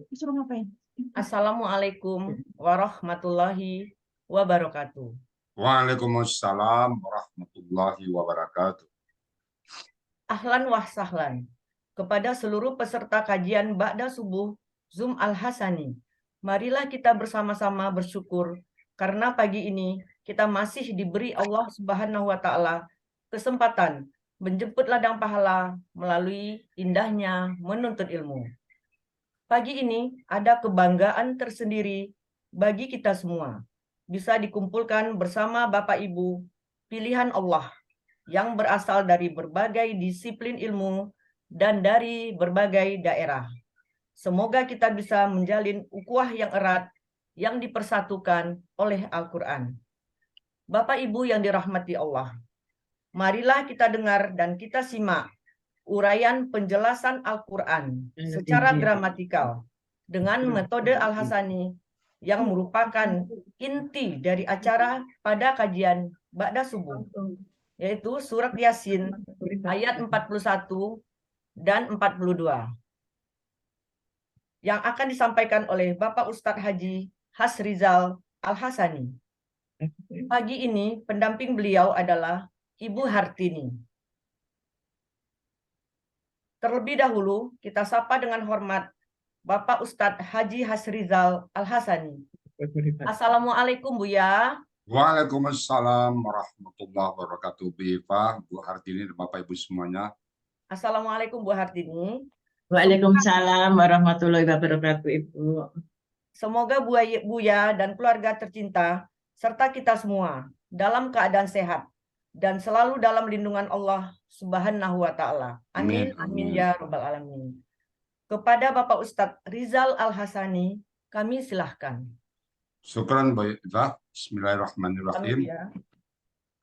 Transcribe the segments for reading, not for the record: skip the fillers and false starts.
Disuruh ngapain? Assalamualaikum warahmatullahi wabarakatuh. Waalaikumsalam warahmatullahi wabarakatuh. Ahlan wa sahlan kepada seluruh peserta kajian Ba'da Subuh Zoom Al-Hasani. Marilah kita bersama-sama bersyukur karena pagi ini kita masih diberi Allah Subhanahu wa taala kesempatan menjemput ladang pahala melalui indahnya menuntut ilmu. Pagi ini ada kebanggaan tersendiri bagi kita semua. Bisa dikumpulkan bersama Bapak Ibu, pilihan Allah yang berasal dari berbagai disiplin ilmu dan dari berbagai daerah. Semoga kita bisa menjalin ukhuwah yang erat yang dipersatukan oleh Al-Quran. Bapak Ibu yang dirahmati Allah, marilah kita dengar dan kita simak uraian penjelasan Al-Quran secara gramatikal dengan metode Al-Hasani yang merupakan inti dari acara pada kajian Ba'da Subuh, yaitu surat Yasin ayat 41 dan 42 yang akan disampaikan oleh Bapak Ustadz Haji Hasrizal Al-Hasani. Pagi ini pendamping beliau adalah Ibu Hartini. Terlebih dahulu kita sapa dengan hormat Bapak Ustadz Haji Hasrizal Al-Hasani. Assalamualaikum Buya. Waalaikumsalam warahmatullahi wabarakatuh. Bu Hartini dan Bapak Ibu semuanya. Assalamualaikum Bu Hartini. Waalaikumsalam warahmatullahi wabarakatuh, Ibu. Semoga Buya dan keluarga tercinta serta kita semua dalam keadaan sehat dan selalu dalam lindungan Allah Subhanahu wa taala. Amin, amin ya rabbal alamin. Kepada Bapak Ustadz Rizal Al-Hasani, kami silahkan. Syukran Bu Eva. Bismillahirrahmanirrahim. Ya.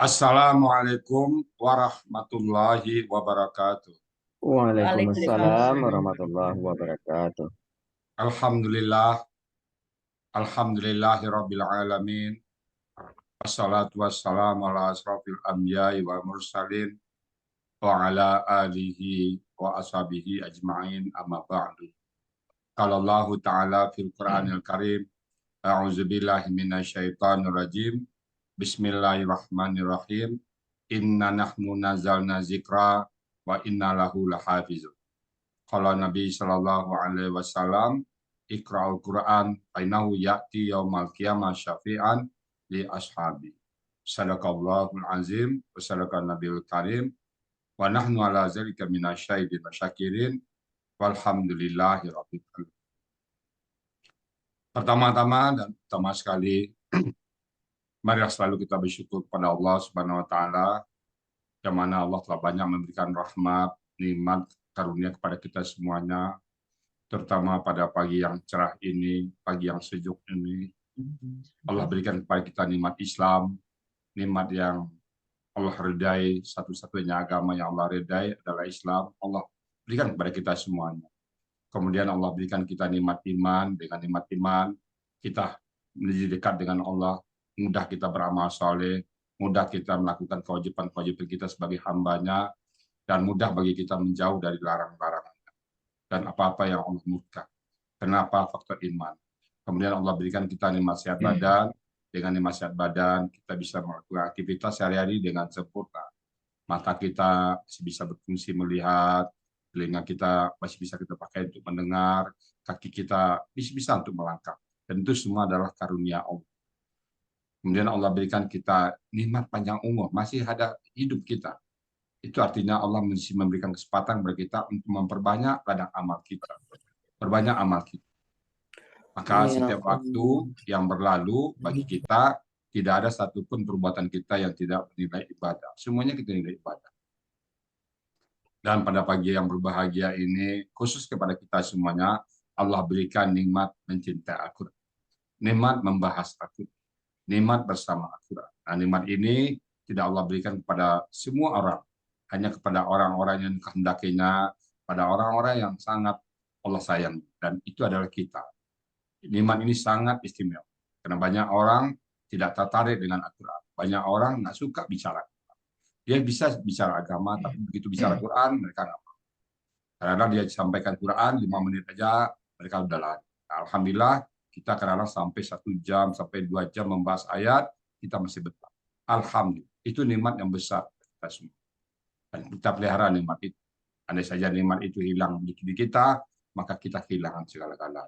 Assalamualaikum warahmatullahi wabarakatuh. Waalaikumsalam warahmatullahi wabarakatuh. Alhamdulillah. Alhamdulillahirabbil alamin. Wassalatu wassalamu ala asrofil anbiya'i wa mursalin wa ala alihi wa ashabihi ajma'in amma ba'du. Qala Allah Ta'ala fil Qur'anil Karim, a'udzubillahi minasyaitonir rajim. Bismillahirrahmanirrahim. Inna nahnu nazzalna dzikra wa inna lahu lahafizun. Qala Nabi sallallahu alaihi wasallam, iqra'ul Qur'an fa innahu ya'ti yaumal qiyamah syafi'an li ashabi. Sadaqallahul azim wa sadaqan nabiyul karim wa nahnu ala zalika minasyahidin wa syakirin walhamdulillahi rabbil alamin. Pertama-tama dan pertama sekali marilah selalu kita bersyukur kepada Allah Subhanahu wa taala yang mana Allah telah banyak memberikan rahmat, nikmat, karunia kepada kita semuanya, terutama pada pagi yang cerah ini, pagi yang sejuk ini. Allah berikan kepada kita nikmat Islam, nikmat yang Allah ridai, satu-satunya agama yang Allah ridai adalah Islam. Allah berikan kepada kita semuanya. Kemudian Allah berikan kita nikmat iman, dengan nikmat iman kita menjadi dekat dengan Allah, mudah kita beramal soleh, mudah kita melakukan kewajiban-kewajiban kita sebagai hambanya, dan mudah bagi kita menjauh dari larang-larangannya dan apa-apa yang Allah murka. Kenapa? Faktor iman. Kemudian Allah berikan kita nikmat sehat badan. Dengan nikmat sehat badan, kita bisa melakukan aktivitas sehari-hari dengan sempurna. Mata kita masih bisa berfungsi melihat, telinga kita masih bisa kita pakai untuk mendengar, kaki kita bisa untuk melangkah. Dan itu semua adalah karunia Allah. Kemudian Allah berikan kita nikmat panjang umur, masih ada hidup kita. Itu artinya Allah masih memberikan kesempatan bagi kita untuk memperbanyak ladang amal kita. Perbanyak amal kita. Maka setiap waktu yang berlalu bagi kita, tidak ada satupun perbuatan kita yang tidak bernilai ibadah. Semuanya kita nilai ibadah. Dan pada pagi yang berbahagia ini, khusus kepada kita semuanya, Allah berikan nikmat mencintai Al-Quran. Nikmat membahas Al-Quran. Nikmat bersama Al-Quran. Nah, nikmat ini tidak Allah berikan kepada semua orang. Hanya kepada orang-orang yang kehendakinya, pada orang-orang yang sangat Allah sayang. Dan itu adalah kita. Nikmat ini sangat istimewa. Karena banyak orang tidak tertarik dengan Al-Quran. Banyak orang nggak suka bicara. Dia bisa bicara agama, tapi begitu bicara Quran, mereka nggak mau. Karena dia sampaikan Quran 5 menit aja mereka udah lari. Alhamdulillah kita kadang-kadang sampai 1 jam sampai 2 jam membahas ayat kita masih betah. Alhamdulillah itu nikmat yang besar kita semua. Dan kita pelihara nikmat itu. Andai saja nikmat itu hilang di kita, maka kita kehilangan segala-galanya.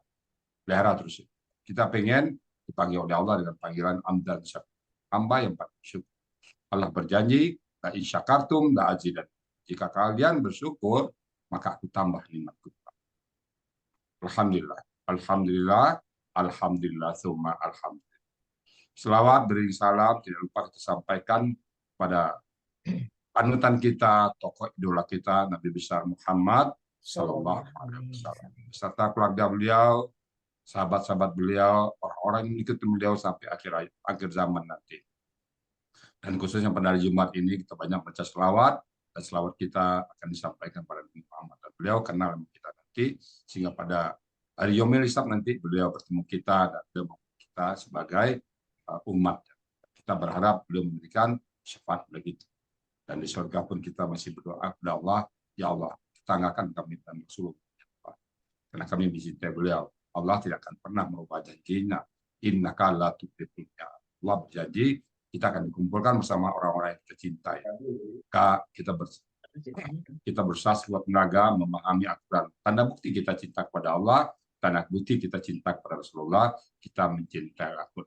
Pelihara terus. Kita pengen dipanggil oleh Allah dengan panggilan amdan syakur. Hamba yang bersyukur. Allah berjanji, la in syakartum la azidan. Jika kalian bersyukur, maka aku tambah nikmatku. Alhamdulillah, alhamdulillah, alhamdulillah, summa alhamdulillah. Selawat beri salam tidak lupa kita sampaikan pada panutan kita, tokoh idola kita, Nabi besar Muhammad Sallallahu Alaihi Wasallam, beserta keluarga beliau, sahabat-sahabat beliau, orang-orang yang mengikuti beliau sampai akhir zaman nanti. Dan khususnya pada hari Jumat ini kita banyak baca selawat, dan selawat kita akan disampaikan pada Nabi Muhammad. Dan beliau kenal dengan kita nanti, sehingga pada hari Yaumil Hisab nanti beliau bertemu kita dan beliau kita sebagai umat. Kita berharap beliau memberikan syafaat bagi kita. Dan di surga pun kita masih berdoa kepada Allah, ya Allah, tanggakan kami dan Rasulullah. Karena kami mencintai beliau. Allah tidak akan pernah merubah janjinya. Innaka la tukhliful mi'ad. Allah berjanji kita akan dikumpulkan bersama orang-orang yang kita cintai. Kita berusaha sekuat tenaga memahami aturan. Tanda bukti kita cinta kepada Allah, tanda bukti kita cinta kepada Rasulullah, kita mencintai Rasul.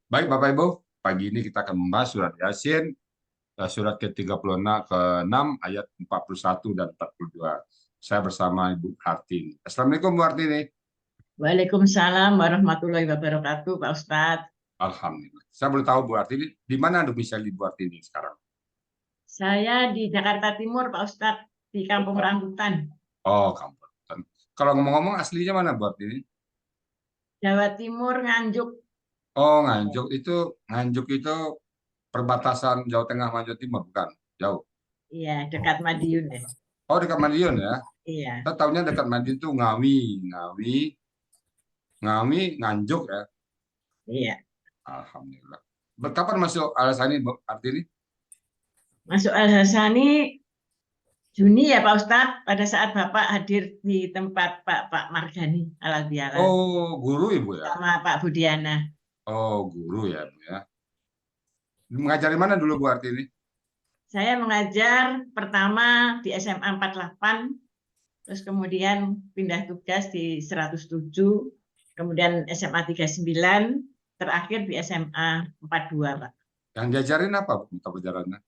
Baik Bapak Ibu, pagi ini kita akan membahas surat Yasin, surat ke-36 ayat 41 dan 42. Saya bersama Ibu Hartini. Assalamualaikum Bu Hartini. Waalaikumsalam warahmatullahi wabarakatuh, Pak Ustadz. Alhamdulillah. Saya boleh tahu Bu Hartini, di mana domisili Bu Hartini sekarang? Saya di Jakarta Timur, Pak Ustadz, di Kampung Rambutan, Oh, Kampung Rambutan. Kalau ngomong-ngomong aslinya mana Bu Hartini? Jawa Timur, Nganjuk. Oh, Nganjuk itu perbatasan Jawa Tengah sama Jawa Timur, bukan? Jauh. Iya, dekat Madiun ya. Oh, dekat Madiun ya? Iya. Saya tahunya dekat Madiun itu Ngawi, Nganjuk ya? Iya. Alhamdulillah. Kapan masuk Al-Hasani Bu Hartini? Masuk Al-Hasani Juni ya Pak Ustadz, pada saat Bapak hadir di tempat Pak Margani Al-Biala Oh, guru Ibu ya? sama Pak Budiana. Oh, guru ya Bu ya. Mengajar di mana dulu Bu Hartini? Saya mengajar pertama di SMA 48, terus kemudian pindah tugas di 107, kemudian SMA 39, terakhir di SMA 42, Pak. Yang diajarin apa Bu mata pelajarannya?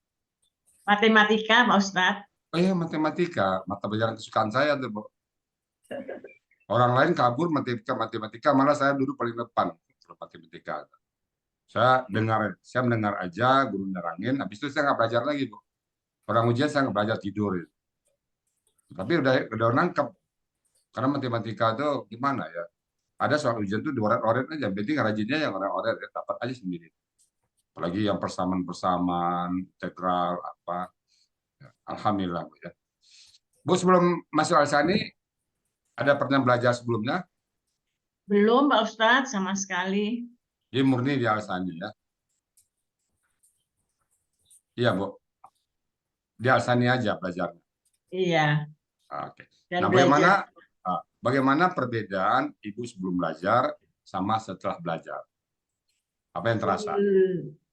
Matematika, Pak Ustadz. Oh iya, matematika. Mata pelajaran kesukaan saya tuh Bu. Orang lain kabur matematika, malah saya dulu paling depan matematika. Saya mendengar aja guru nerangin, habis itu saya nggak belajar lagi Bu. Orang ujian saya nggak belajar, tidur. Tapi udah nangkep. Karena matematika itu gimana ya? Ada soal ujian tuh dioret-oret aja, penting rajinnya yang oret-oret ya, dapat aja sendiri. Apalagi yang persamaan, integral apa. Ya, alhamdulillah Bu ya. Bu, sebelum masuk Al-Hasani ada pernah belajar sebelumnya? Belum Pak Ustadz sama sekali. Jadi murni di Al-Hasani ya. Iya Bu. Di Al-Hasani aja belajarnya. Iya. Oke. Dan Nah, belajar. bagaimana perbedaan Ibu sebelum belajar sama setelah belajar? Apa yang terasa?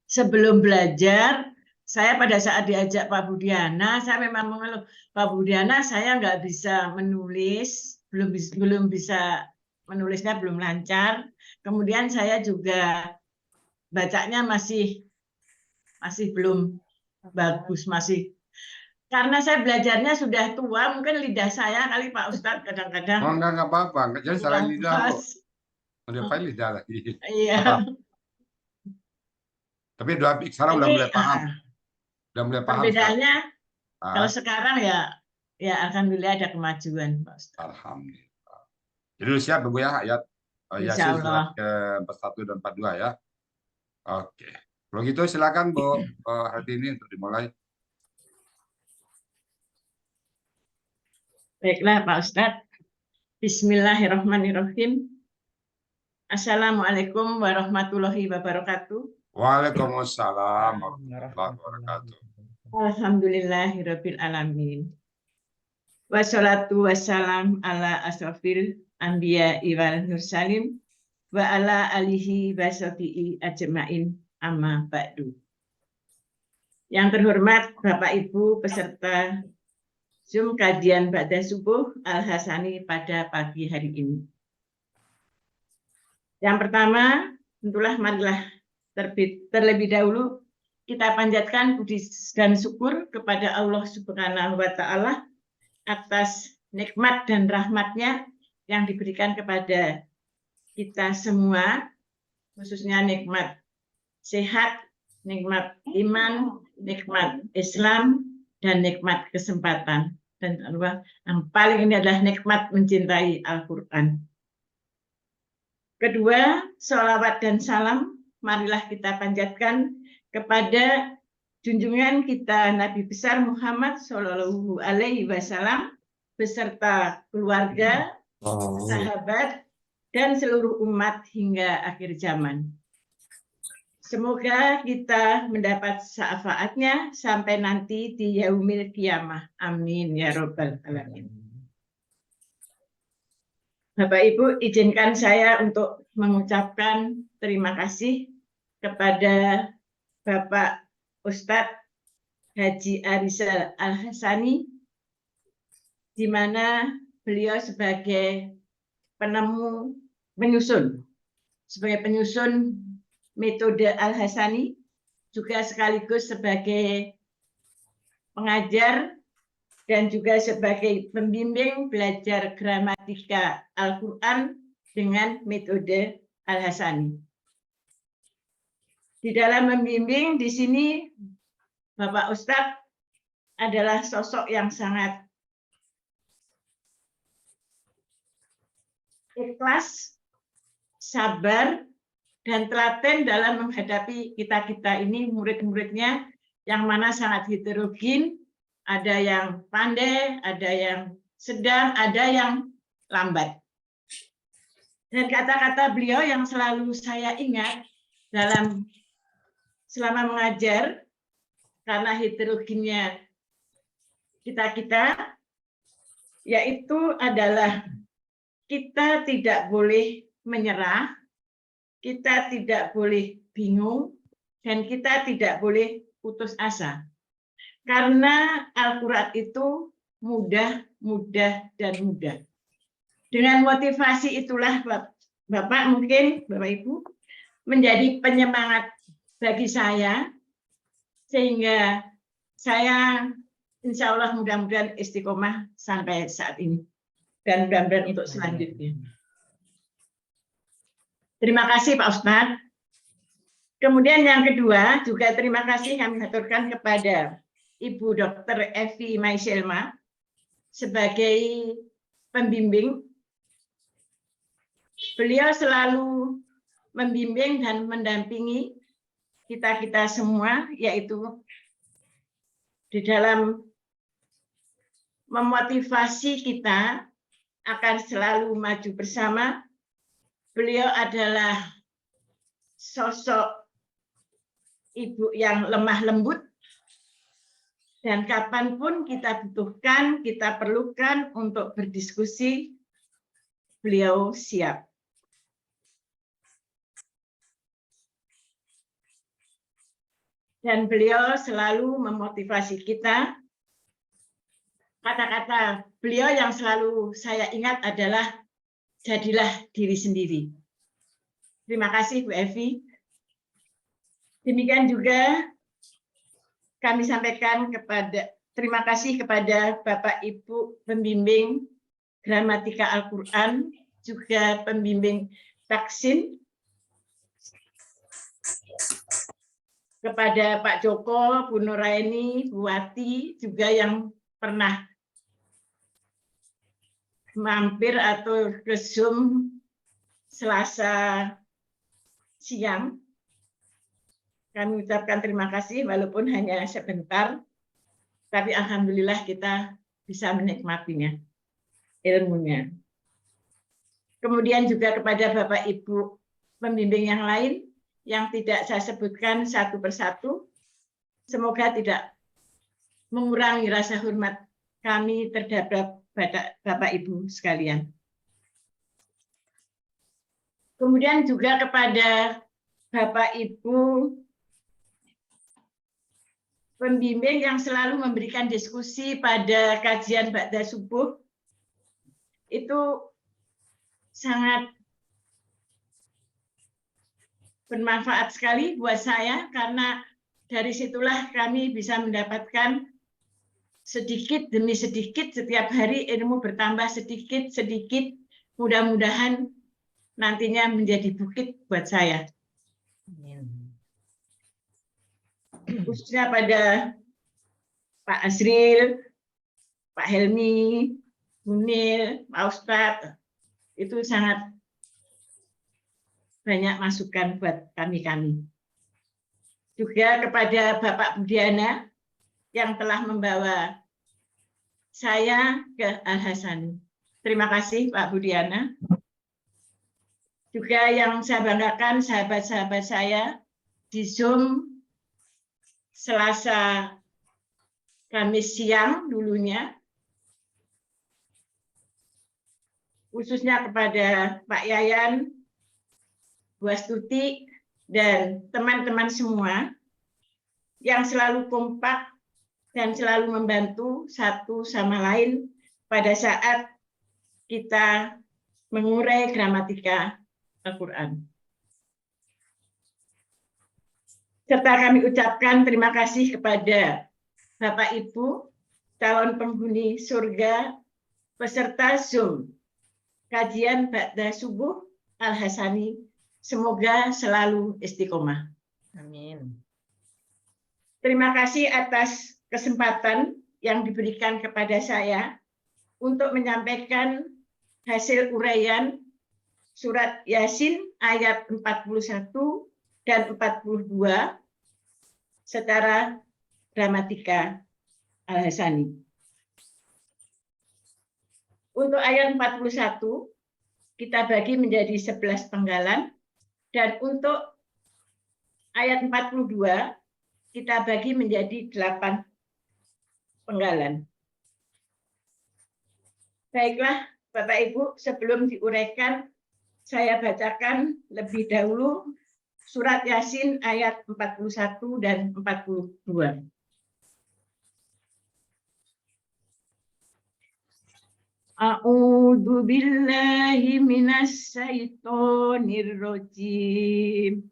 Sebelum belajar, saya pada saat diajak Pak Budiana, saya memang mengeluh, Pak Budiana, saya nggak bisa menulis, belum bisa menulisnya, belum lancar. Kemudian saya juga bacanya masih belum bagus, masih. Karena saya belajarnya sudah tua, mungkin lidah saya kali Pak Ustadz kadang-kadang. Oh, enggak apa-apa. Jadi salah lidah Bu. pas. Udah paling lidah lagi. Iya. Tapi sekarang udah mulai paham. Udah mulai paham. Perbedaannya sekarang. kalau sekarang ya alhamdulillah ada kemajuan Pak Ustadz. Alhamdulillah. Jadi lu siap Bu ya ayat Insya Yasin Allah. surat ke-41 dan 42 ya. Oke. Kalau gitu silakan Bu Hartini untuk dimulai. Baiklah Pak Ustadz. Bismillahirrahmanirrahim. Assalamualaikum warahmatullahi wabarakatuh. Waalaikumsalam warahmatullahi wabarakatuh. Alhamdulillahirabbil alamin. Wassalatu wassalam ala asrofil anbiya wal mursalin wa ala alihi wa sahbihi ajmain amma ba'du. Yang terhormat Bapak Ibu peserta Zoom kajian Ba'da Subuh Al-Hasani pada pagi hari ini. Yang pertama, tentulah marilah terlebih dahulu kita panjatkan puji dan syukur kepada Allah Subhanahu wa Ta'ala atas nikmat dan rahmatnya yang diberikan kepada kita semua, khususnya nikmat sehat, nikmat iman, nikmat Islam, dan nikmat kesempatan. Dan yang paling ini adalah nikmat mencintai Al-Quran. Kedua, sholawat dan salam marilah kita panjatkan kepada junjungan kita Nabi besar Muhammad Shallallahu Alaihi Wasallam beserta keluarga, sahabat, dan seluruh umat hingga akhir zaman. Semoga kita mendapat syafaatnya sampai nanti di yaumil qiyamah. Amin ya robbal alamin. Bapak Ibu, izinkan saya untuk mengucapkan terima kasih kepada Bapak Ustadz Haji Arizal Al-Hasani, di mana beliau sebagai penyusun metode Al-Hasani, juga sekaligus sebagai pengajar dan juga sebagai pembimbing belajar gramatika Al-Quran dengan metode Al-Hasani. Di dalam membimbing di sini Bapak Ustadz adalah sosok yang sangat ikhlas, sabar, dan telaten dalam menghadapi kita-kita ini, murid-muridnya, yang mana sangat heterogen, ada yang pandai, ada yang sedang, ada yang lambat. Dan kata-kata beliau yang selalu saya ingat selama mengajar, karena heterogennya kita-kita, yaitu adalah kita tidak boleh menyerah, kita tidak boleh bingung, dan kita tidak boleh putus asa. Karena Al-Quran itu mudah, dan mudah. Dengan motivasi itulah Bapak mungkin, Bapak Ibu, menjadi penyemangat bagi saya, sehingga saya insya Allah mudah-mudahan istiqomah sampai saat ini. Dan mudah-mudahan untuk selanjutnya. Terima kasih Pak Ustadz. Kemudian yang kedua, juga terima kasih kami aturkan kepada Ibu Dr. Evi Maiselma sebagai pembimbing. Beliau selalu membimbing dan mendampingi kita-kita semua, yaitu di dalam memotivasi kita akan selalu maju bersama. Beliau adalah sosok ibu yang lemah lembut, dan kapanpun kita butuhkan, kita perlukan untuk berdiskusi, beliau siap. Dan beliau selalu memotivasi kita. Kata-kata beliau yang selalu saya ingat adalah jadilah diri sendiri. Terima kasih Bu Evi. Demikian juga kami sampaikan terima kasih kepada Bapak Ibu pembimbing gramatika Al-Quran, juga pembimbing taksin, kepada Pak Joko, Bu Nuraini, Bu Wati, juga yang pernah mampir atau ke Zoom Selasa siang. Kami ucapkan terima kasih walaupun hanya sebentar, tapi alhamdulillah kita bisa menikmatinya, ilmunya. Kemudian juga kepada Bapak Ibu pembimbing yang lain yang tidak saya sebutkan satu persatu, semoga tidak mengurangi rasa hormat kami terhadap Bapak Ibu sekalian. Kemudian juga kepada Bapak Ibu pembimbing yang selalu memberikan diskusi pada kajian Ba'da Subuh, itu sangat bermanfaat sekali buat saya, karena dari situlah kami bisa mendapatkan sedikit demi sedikit, setiap hari ilmu bertambah sedikit-sedikit, mudah-mudahan nantinya menjadi bukit buat saya. Khususnya pada Pak Azril, Pak Helmi, Munir, Pak Ustadz, itu sangat banyak masukan buat kami-kami. Juga kepada Bapak Budiana yang telah membawa saya ke Al-Hasani. Terima kasih Pak Budiana. Juga yang saya banggakan sahabat-sahabat saya di Zoom Selasa Kamis siang dulunya, khususnya kepada Pak Yayan, Bu Astuti, dan teman-teman semua yang selalu kompak dan selalu membantu satu sama lain pada saat kita mengurai gramatika Al-Quran. Serta kami ucapkan terima kasih kepada Bapak Ibu calon penghuni surga peserta Zoom kajian Ba'da Subuh Al-Hasani. Semoga selalu istiqomah. Amin. Terima kasih atas kesempatan yang diberikan kepada saya untuk menyampaikan hasil uraian surat Yasin ayat 41 dan 42 secara gramatika Al-Hasani. Untuk ayat 41 kita bagi menjadi 11 penggalan, dan untuk ayat 42 kita bagi menjadi 8 penggalan. Baiklah Bapak Ibu, sebelum diuraikan, saya bacakan lebih dahulu surat Yasin ayat 41 dan 42. A'udzu billahi minas syaitonir rajim.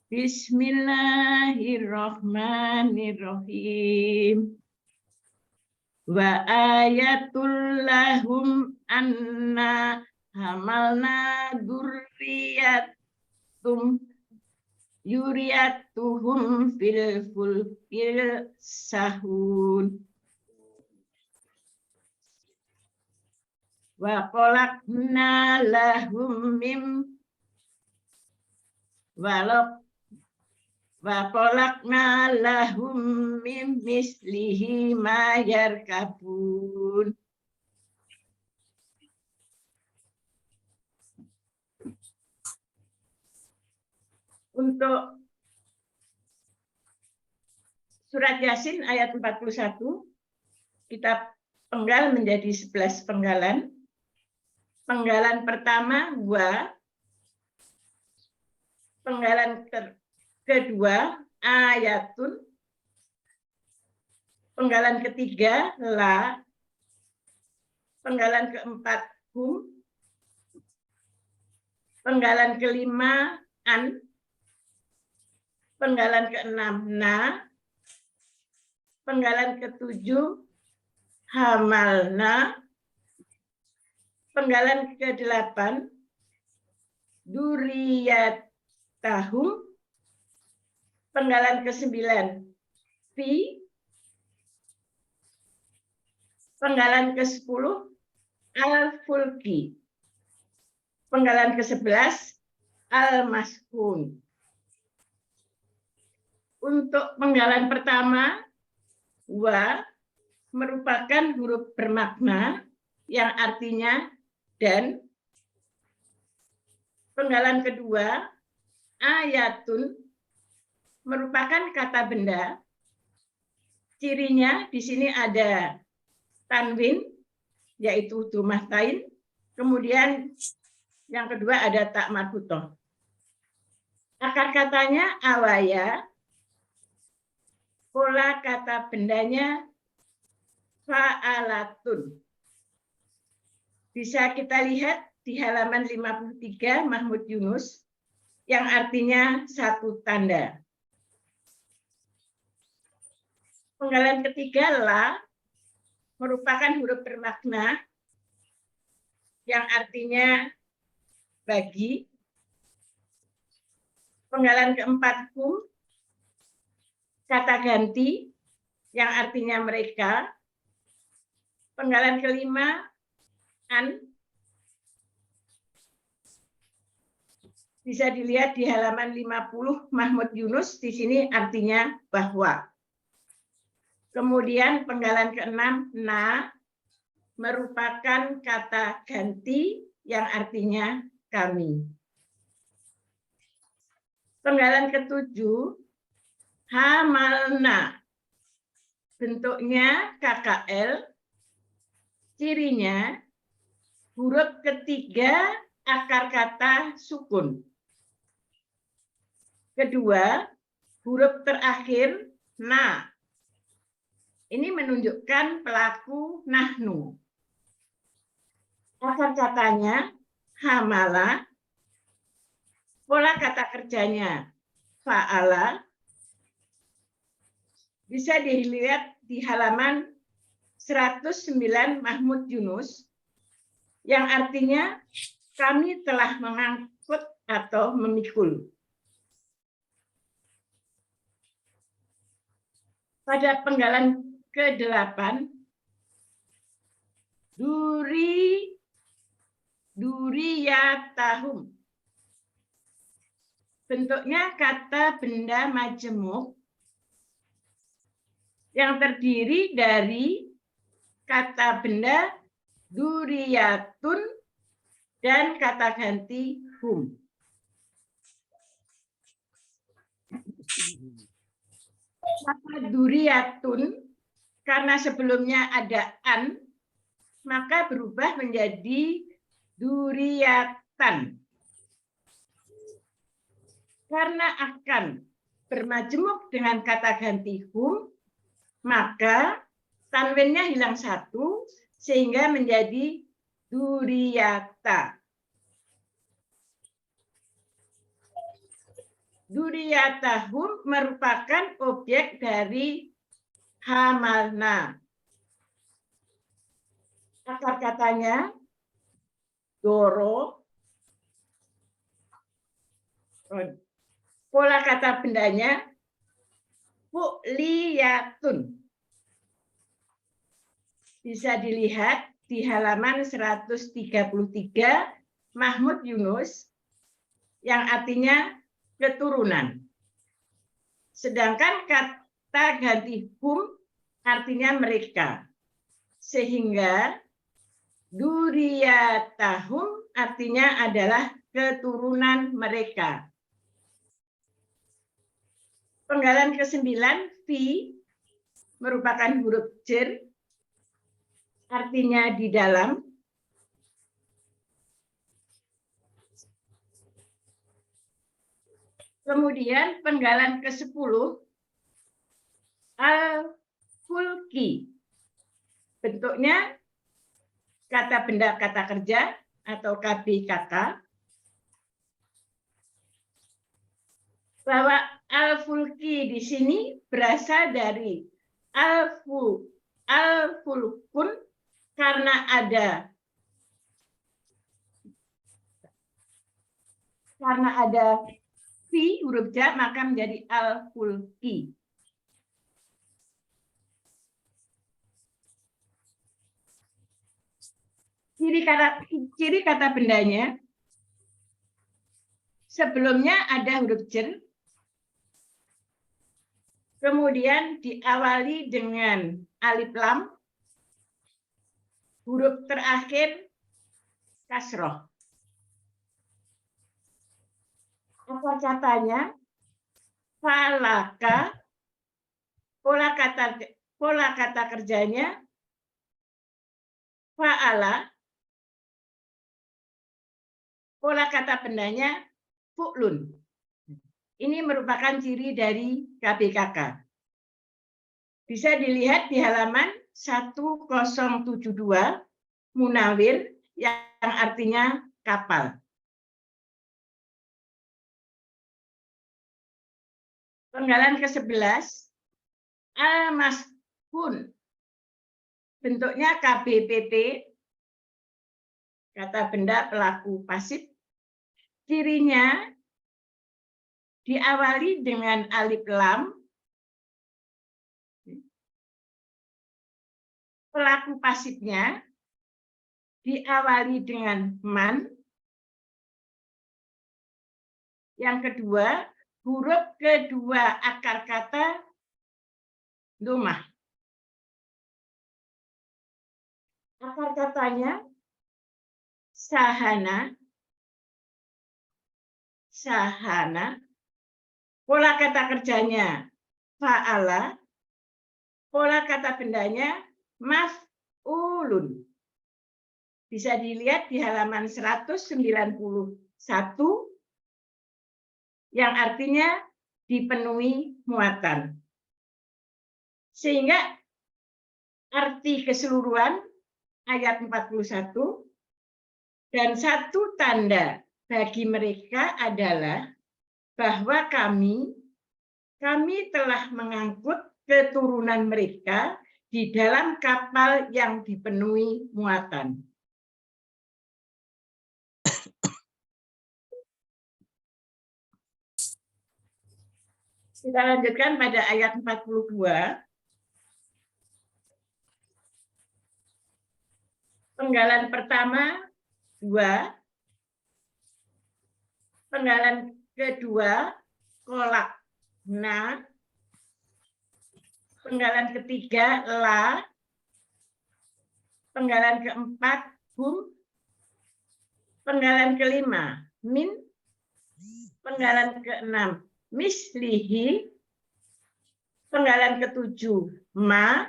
Bismillahirrahmanirrahim. Wa ayatul lahum anna hamalna dzurriyyatum yuriyatuhum fil fulkil sahun. Wa qalaqna lahum mim wa qalaqna lahum mim mislihi ma yarkabun. Untuk surat Yasin ayat 41 kita penggal menjadi 11 penggalan. Penggalan pertama wa, penggalan kedua ayatun, penggalan ketiga la, penggalan keempat hum, penggalan kelima an, penggalan keenam na, penggalan ketujuh hamalna, penggalan ke-8 duriyatahum, penggalan ke-9 fi, penggalan ke-10 al-fulki, penggalan ke-11 al-maskun. Untuk penggalan pertama wa merupakan huruf bermakna yang artinya dan. Penggalan kedua ayatun merupakan kata benda. Cirinya di sini ada tanwin yaitu dumatain. Kemudian yang kedua ada tak marbutoh. Akar katanya awaya, pola kata bendanya fa'alatun. Bisa kita lihat di halaman 53 Mahmud Yunus yang artinya satu tanda. Penggalan ketiga la merupakan huruf bermakna yang artinya bagi. Penggalan keempat kum, kata ganti yang artinya mereka. Penggalan kelima an, bisa dilihat di halaman 50 Mahmud Yunus, di sini artinya bahwa. Kemudian penggalan keenam na merupakan kata ganti yang artinya kami. Penggalan ketujuh hamalna, bentuknya KKL, cirinya huruf ketiga akar kata sukun. Kedua, huruf terakhir na. Ini menunjukkan pelaku nahnu. Akar katanya hamala, pola kata kerjanya fa'ala. Bisa dilihat di halaman 109 Mahmud Yunus yang artinya kami telah mengangkut atau memikul. Pada penggalan ke-8 duriyatahum. Bentuknya kata benda majemuk yang terdiri dari kata benda duriyatun dan kata ganti hum. Kata duriyatun karena sebelumnya ada an, maka berubah menjadi duriyatan. Karena akan bermajemuk dengan kata ganti hum, maka tanwinnya hilang satu sehingga menjadi duriyata. Duriyatahum merupakan objek dari hamalna. Akar katanya doro. Pola kata bendanya fu'liyatun. Bisa dilihat di halaman 133 Mahmud Yunus yang artinya keturunan. Sedangkan kata ganti hum artinya mereka. Sehingga duriyatahum artinya adalah keturunan mereka. Penggalan ke-9 fi merupakan huruf jar, artinya di dalam. Kemudian penggalan ke-10 al-fulki. Bentuknya kata benda kata kerja atau KBKK. Bahwa al-fulki di sini berasal dari al-fulkun karena ada fi huruf ja maka menjadi al-fulki. Ciri kata bendanya sebelumnya ada huruf jar, kemudian diawali dengan alif lam, huruf terakhir kasroh. Akar katanya falaka, pola kata kerjanya fa'ala, pola kata bendanya fu'lun. Ini merupakan ciri dari KBKK. Bisa dilihat di halaman 1072 Munawir yang artinya kapal. Penggalan ke-11 al-maskun. Bentuknya KBPT, kata benda pelaku pasif. Cirinya diawali dengan alif lam. Pelaku pasifnya diawali dengan man. Yang kedua, huruf kedua akar kata domah. Akar katanya sahana, sahana. Pola kata kerjanya fa'ala. Pola kata bendanya maf'ulun. Bisa dilihat di halaman 191 yang artinya dipenuhi muatan. Sehingga arti keseluruhan ayat 41 dan satu tanda bagi mereka adalah bahwa kami telah mengangkut keturunan mereka di dalam kapal yang dipenuhi muatan. Kita lanjutkan pada ayat 42. Penggalan pertama 2. Penggalan kedua kolak na. Penggalan ketiga la. Penggalan keempat hum. Penggalan kelima min. Penggalan keenam mislihi, penggalan ketujuh ma,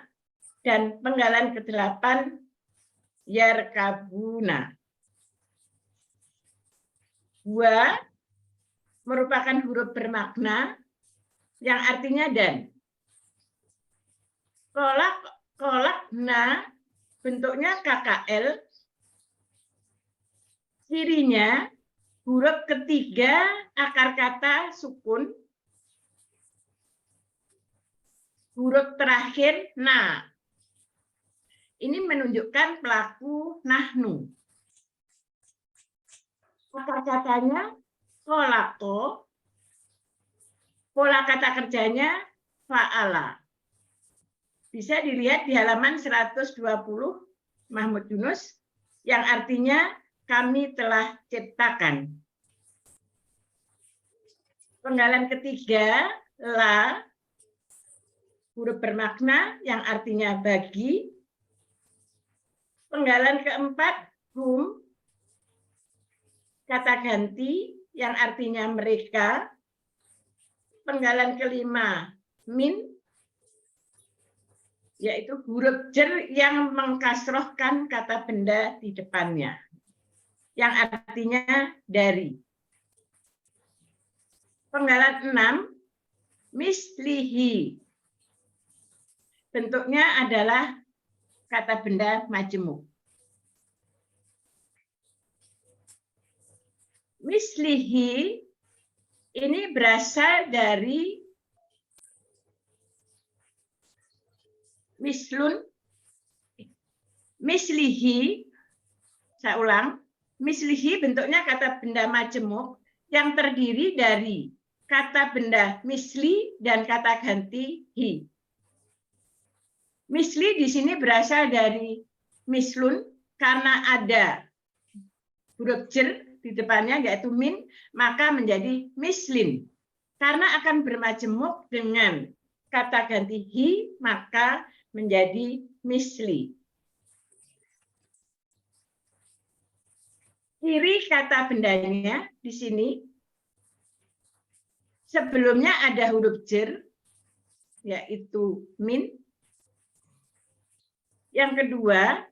dan penggalan kedelapan yarkabuna. Wa merupakan huruf bermakna yang artinya dan. Kolak na bentuknya KKL, cirinya huruf ketiga akar kata sukun, huruf terakhir na. Ini menunjukkan pelaku nahnu. Akar katanya kolako, pola kata kerjanya fa'ala. Bisa dilihat di halaman 120 Mahmud Yunus yang artinya kami telah ciptakan. Penggalan ketiga, la, huruf bermakna yang artinya bagi. Penggalan keempat, hum, kata ganti yang artinya mereka. Penggalan kelima, min, yaitu huruf jer yang mengkasrohkan kata benda di depannya, yang artinya dari. Penggalan 6, mislihi. Bentuknya adalah kata benda majemuk. Mislihi ini berasal dari mislun. Mislihi, saya ulang, mislihi bentuknya kata benda majemuk yang terdiri dari kata benda misli dan kata ganti hi. Misli di sini berasal dari mislun karena ada huruf jer di depannya yaitu min, maka menjadi mislin. Karena akan bermajemuk dengan kata ganti hi, maka menjadi misli. Ciri kata bendanya di sini sebelumnya ada huruf jer yaitu min. Yang kedua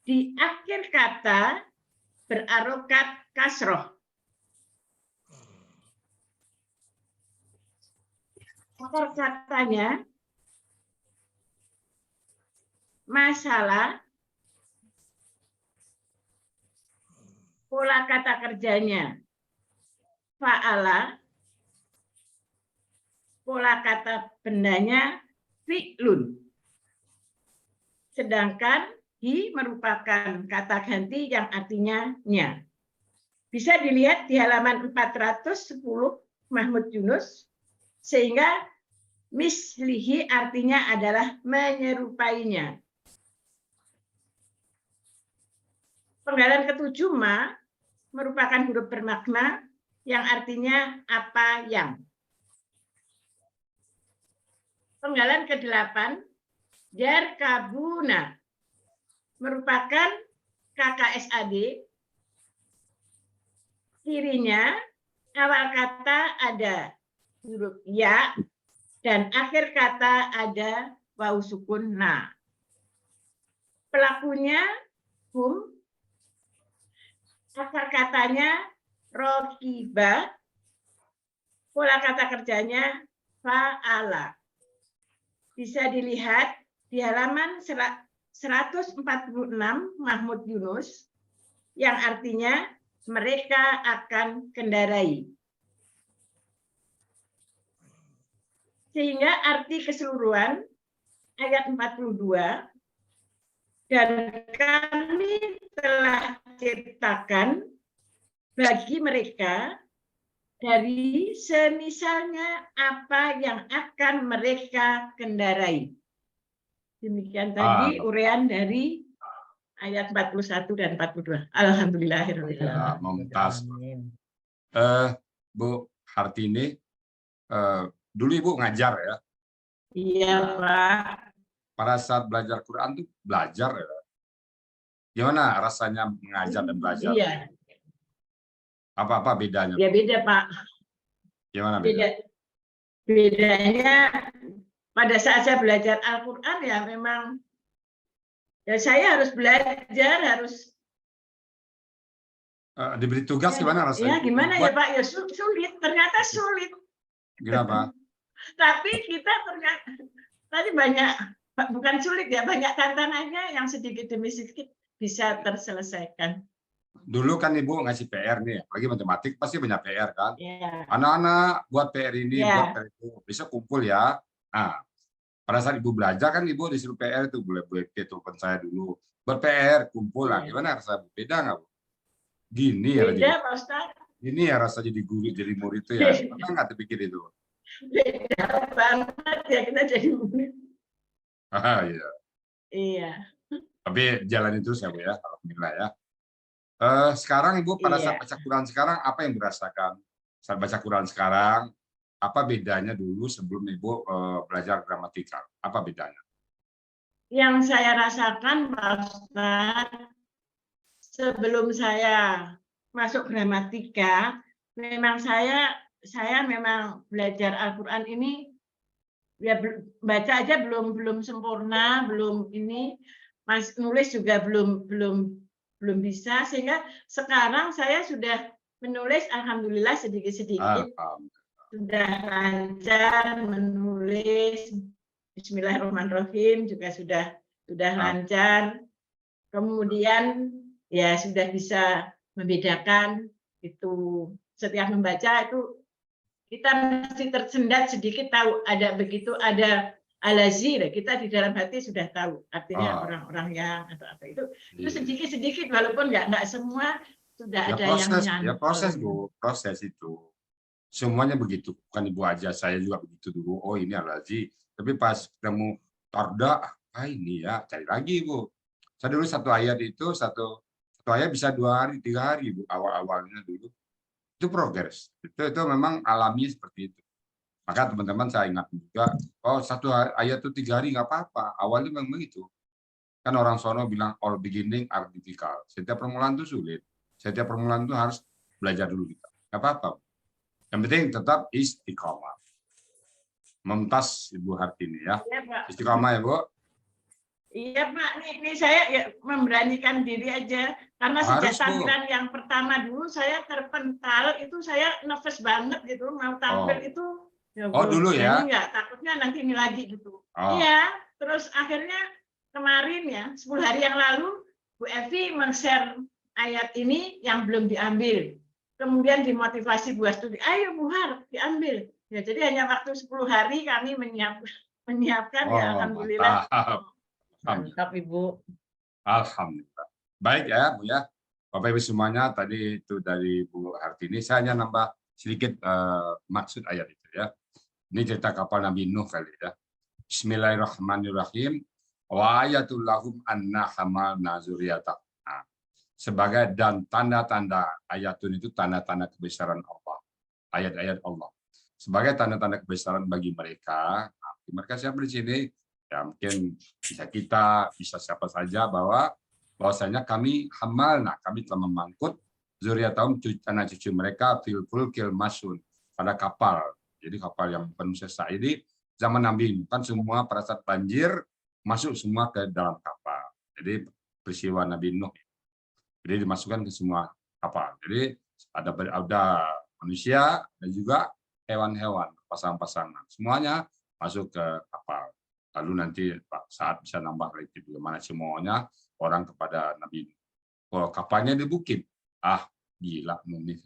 di akhir kata berarokat kasroh. Akar katanya masalah, pola kata kerjanya fa'ala, pola kata bendanya fi'lun. Sedangkan hi merupakan kata ganti yang artinya nya. Bisa dilihat di halaman 410 Mahmud Yunus, sehingga mislihi artinya adalah menyerupainya. Penggalan ketujuh ma merupakan huruf bermakna yang artinya apa yang. Penggalan ke-8 yarkabuna merupakan KKSAD. Cirinya awal kata ada huruf ya dan akhir kata ada waw sukun na. Pelakunya hum, akar katanya rokiba, pola kata kerjanya fa'ala. Bisa dilihat di halaman 146 Mahmud Yunus, yang artinya mereka akan kendarai. Sehingga arti keseluruhan ayat 42, dan kami telah ciptakan bagi mereka dari semisalnya apa yang akan mereka kendarai. Demikian tadi uraian dari ayat 41 dan 42. Alhamdulillahirrahmanirrahim. Mumtaz. Bu Hartini, dulu Ibu ngajar ya? Iya, Pak. Pada saat belajar Quran tuh belajar ya? Gimana rasanya mengajar dan belajar? Iya. Apa bedanya? Ya beda, Pak. Gimana beda? Bedanya pada saat saya belajar Al-Quran ya memang ya saya harus belajar, harus diberi tugas gimana rasanya? Ya gimana ya Pak, ya sulit, ternyata sulit. Kenapa? Tapi kita ternyata tadi banyak, bukan sulit ya, banyak tantangannya yang sedikit demi sedikit bisa terselesaikan. Dulu kan Ibu ngasih PR nih, apalagi matematik pasti banyak PR kan? Ya. Anak-anak buat PR ini, Ya. buat PR itu, bisa kumpul ya. Nah, pada saat Ibu belajar kan Ibu disuruh PR itu, boleh telepon saya dulu. Buat PR, kumpul lah. Gimana rasanya? Beda nggak Bu? Gini ya. Beda Pak Ustaz. Gini ya rasa jadi guru, jadi murid itu ya. Pernah nggak terpikir itu? Beda banget ya kita jadi murid. Iya. Iya. Tapi jalanin terus ya Bu ya, alhamdulillah ya. Sekarang Ibu pada saat baca Quran sekarang apa yang dirasakan? Saat baca Quran sekarang, apa bedanya dulu sebelum Ibu belajar gramatikal? Apa bedanya? Yang saya rasakan Pak Ustaz, sebelum saya masuk gramatika, memang saya memang belajar Al-Quran ini ya baca aja belum sempurna, belum ini, Mas nulis juga belum bisa, sehingga sekarang saya sudah menulis alhamdulillah sedikit-sedikit. Sudah lancar menulis, bismillahirrahmanirrahim juga sudah lancar. Kemudian ya sudah bisa membedakan itu, setiap membaca itu kita mesti tersendat sedikit, tahu ada begitu, ada alazi, kita di dalam hati sudah tahu artinya orang-orang yang atau apa itu sedikit-sedikit, walaupun nggak semua sudah ada yang nyantol. Ya proses Bu, proses itu semuanya begitu, bukan Ibu aja, saya juga begitu dulu. Oh ini alazi, tapi pas ketemu tarda, ini ya cari lagi Bu. Saya dulu satu ayat itu satu ayat bisa 2 hari 3 hari Bu, awal-awalnya dulu. Itu progres, itu memang alami seperti itu. Maka teman-teman saya ingat juga, oh satu ayat itu 3 hari nggak apa-apa, awalnya memang begitu. Kan orang sono bilang all beginning are difficult. Setiap permulaan itu sulit, setiap permulaan itu harus belajar dulu kita. Nggak apa-apa. Yang penting tetap istiqomah. Mumtaz Ibu Hartini ya. Istiqomah ya Bu. Iya Pak, ini saya ya memberanikan diri aja. Karena sejak Harus, Bu. tampilan yang pertama dulu saya terpental, itu saya nervous banget gitu. Mau tampil Oh. itu, ya Oh, dulu ya? berani nggak, takutnya nanti ini lagi gitu. Oh. Iya, terus akhirnya kemarin ya, 10 hari yang lalu, Bu Evi men-share ayat ini yang belum diambil. Kemudian dimotivasi buat studi, ayo Bu Har, diambil. Ya, jadi hanya waktu 10 hari kami menyiapkan ya, Oh, alhamdulillah. mantap. Mantap Ibu. Alhamdulillah. Baik ya, Bu ya. Bapak Ibu semuanya, tadi itu dari Bu Hartini. Saya hanya nambah sedikit maksud ayat itu ya. Ini cerita kapal Nabi Nuh kali ya. Bismillahirrahmanirrahim. Wa ayatul lahum anna hamalna zuriyatah. Nah, sebagai dan tanda-tanda ayatun itu tanda-tanda kebesaran Allah. Ayat-ayat Allah. Sebagai tanda-tanda kebesaran bagi mereka. Nah, mereka siapa di sini? Ya mungkin bisa kita, bisa siapa saja bahwasanya kami hamalna, kami telah memangkut zuriatahum, anak cucu mereka fil fulkil masun, pada kapal. Jadi kapal yang penuh sesak. Jadi zaman Nabi kan semua pada saat banjir masuk semua ke dalam kapal. Jadi peristiwa Nabi Nuh. Jadi dimasukkan ke semua kapal. Jadi ada manusia dan juga hewan-hewan, pasangan-pasangan. Semuanya masuk ke kapal. Lalu nanti saat bisa nambah lagi bagaimana semuanya orang kepada Nabi Nuh. Kalau kapalnya di bukit, gila Nuh.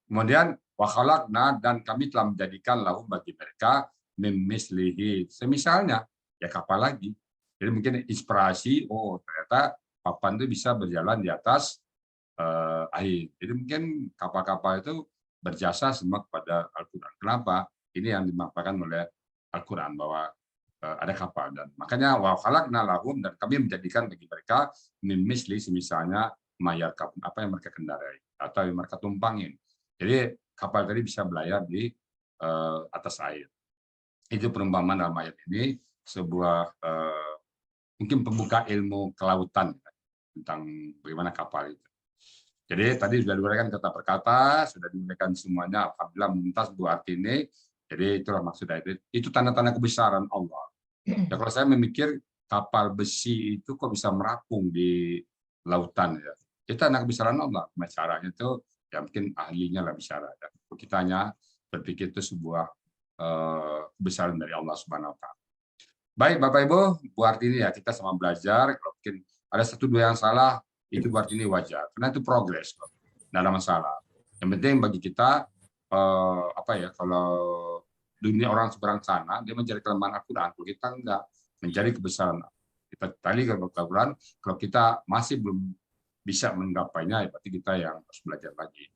Kemudian wakhalakna, dan kami telah menjadikan lahum bagi mereka mimislihi, semisalnya ya kapal lagi. Jadi mungkin inspirasi, ternyata papan itu bisa berjalan di atas air. Jadi mungkin kapal-kapal itu berjasa semua kepada Al-Quran. Kenapa? Ini yang dimaksudkan oleh Al-Quran bahwa ada kapal, dan makanya wa khalaqna lahum, dan kami menjadikan bagi mereka mimisli, semisalnya mayar apa yang mereka kendarai atau yang mereka tumpangin. Jadi kapal tadi bisa berlayar di atas air. Itu perumpamaan dalam ayat ini, sebuah mungkin pembuka ilmu kelautan tentang bagaimana kapal itu. Jadi tadi sudah diberikan kata per kata, sudah diberikan semuanya, alhamdulillah muntas Bu Artini. Jadi itulah maksud ayat itu, tanda-tanda kebesaran Allah. Ya, kalau saya memikir kapal besi itu kok bisa merapung di lautan ya. Itu tanda kebesaran Allah. Caranya itu ya mungkin ahlinya lah bicara. Ya. Kita hanya berpikir itu sebuah kebesaran dari Allah Subhanahu Wa Taala. Baik Bapak Ibu, Bu Artini ya, kita sama belajar. Kalau mungkin ada 1-2 yang salah, itu Bu Artini wajar. Karena itu progres, tidak ada masalah. Yang penting bagi kita kalau dunia orang seberang sana, dia mencari kelemahan Al-Quran, kalau kita enggak mencari kebesaran. Kita tadi Al-Quran, kalau kita masih belum bisa menggapainya, berarti kita yang harus belajar lagi.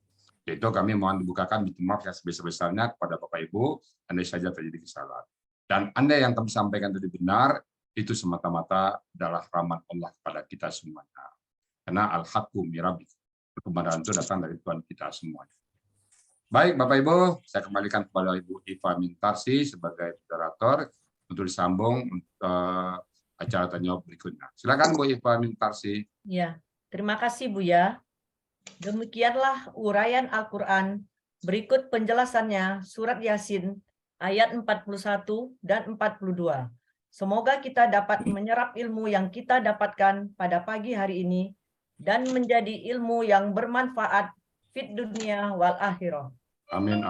Yaitu kami mohon dibukakan minta maaf yang sebesar-besarnya kepada Bapak Ibu, andai saja terjadi kesalahan. Dan andai yang kami sampaikan tadi benar, itu semata-mata adalah rahmat Allah kepada kita semuanya. Karena al-haqqu mirabik, kebenaran itu datang dari Tuhan kita semuanya. Baik, Bapak Ibu, saya kembalikan kepada Ibu Iva Mintarsi sebagai moderator untuk disambung acara tanya jawab berikutnya. Silakan Bu Iva Mintarsi. Ya, terima kasih Bu ya. Demikianlah uraian Al-Quran. Berikut penjelasannya surat Yasin ayat 41 dan 42. Semoga kita dapat menyerap ilmu yang kita dapatkan pada pagi hari ini dan menjadi ilmu yang bermanfaat fit dunia wal akhirah. Amin.